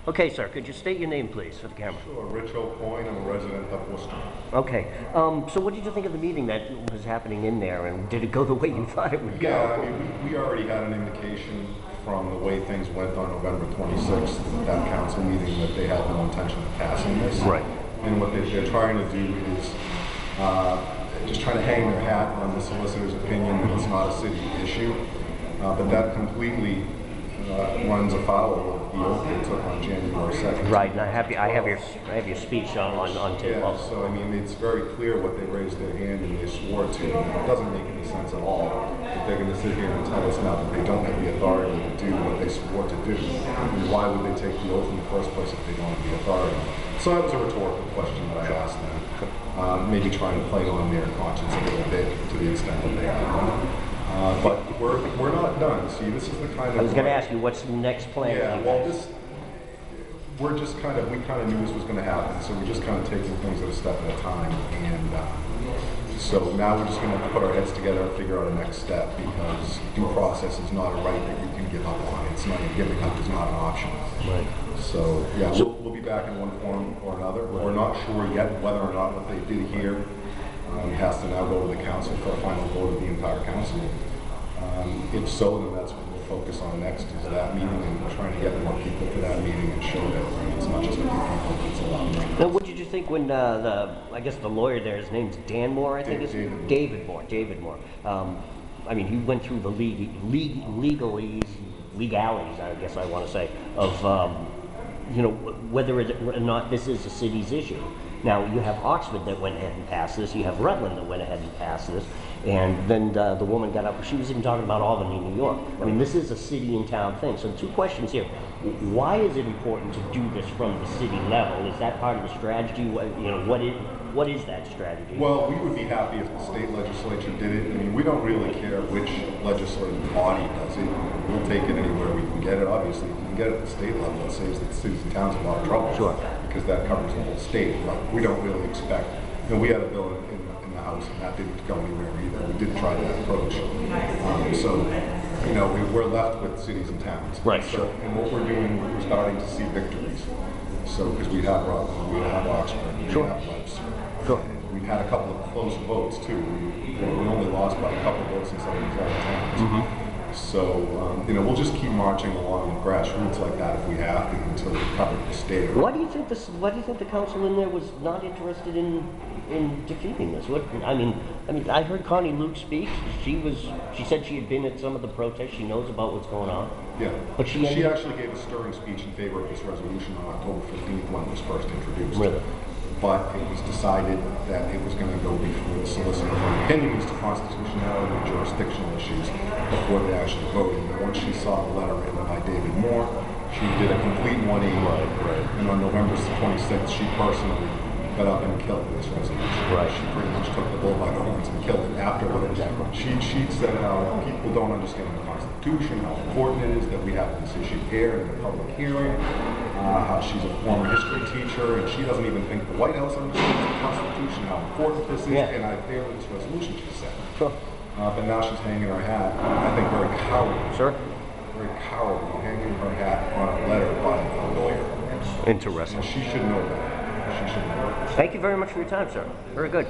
Okay, sir, could you state your name, please, for the camera? Sure, Rich Aucoin, I'm a resident of Worcester. Okay, so what did you think of the meeting that was happening in there, and did it go the way you thought it would go? Yeah, I mean, we already had an indication from the way things went on November 26th, that council meeting, that they had no intention of passing this. Right. And what they're trying to do is just trying to hang their hat on the solicitor's opinion that it's not a city issue. But that completely runs afoul of the oath they took on January 2nd. Right, and I have your speech on tape. Yeah, so I mean, it's very clear what they raised their hand and they swore to. It doesn't make any sense at all if they're going to sit here and tell us now that they don't have the authority to do what they swore to do. I mean, why would they take the oath in the first place if they don't have the authority? So that was a rhetorical question that I asked them. Maybe trying to play on their conscience a little bit to the extent that they are. But we're not done. See, this is the kind of... I was going to ask you, what's the next plan? Yeah, well, we kind of knew this was going to happen, so we're just kind of taking things at a step at a time. And so now we're just going to put our heads together and figure out a next step, because due process is not a right that you can give up on. It's not, giving up is not an option. Right. So, yeah, we'll be back in one form or another. We're not sure yet whether or not what they did here has to now go to the council for a final vote of the entire council. If so, then that's what we'll focus on next, is that meeting, and trying to get more people to that meeting and show that it's not just a few people, it's a lot more. Now, what did you think when I guess the lawyer there, his name's Dan Moore, I think it's David Moore. I mean, he went through the legalities, I guess I want to say, of whether or not this is a city's issue. Now, you have Oxford that went ahead and passed this, you have Rutland that went ahead and passed this, and then the woman got up, she was even talking about Albany, New York. I mean, this is a city and town thing. So two questions here. Why is it important to do this from the city level? Is that part of the strategy? What is that strategy? Well, we would be happy if the state legislature did it. I mean, we don't really care which legislative body does it. We'll take it anywhere we can get it. Obviously, if we can get it at the state level, it saves the cities and towns a lot of trouble. Sure. Because that covers the whole state. But we don't really expect, we had a bill in the House, and that didn't go anywhere either. We did try that approach. We're left with cities and towns. Right. So, and what we're doing, we're starting to see victories. So, because we have Rutland, we have Oxford, we have Webster. Sure. And we had a couple of close votes too. We only lost by a couple of votes in some of these other towns. Mm-hmm. So, we'll just keep marching along with grassroots like that if we have to, until we cover the state. Why do you think the council in there was not interested in defeating this? I heard Connie Luke speak. She said she had been at some of the protests. She knows about what's going on. Yeah. But she actually gave a stirring speech in favor of this resolution on October 15th when it was first introduced. Really? But it was decided that it was going to go before the solicitor for opinions to constitutionality and jurisdictional issues before they actually voted. And once she saw the letter written by David Moore, she did a complete 180. Right. And on November 26th, she personally got up and killed this resolution. Right. She pretty much took the bull by the horns and killed it afterwards. She said how people don't understand the Constitution, how important it is that we have this issue aired in a public hearing, how she's a former history teacher, and she doesn't even think the White House understands the Constitution, how important this is, and I favor this resolution, she said. Sure. But now she's hanging her hat, I think very cowardly. Sure. Very cowardly, hanging her hat on a letter by a lawyer. Interesting. And she should know that. She should know that. Thank you very much for your time, sir. Very good.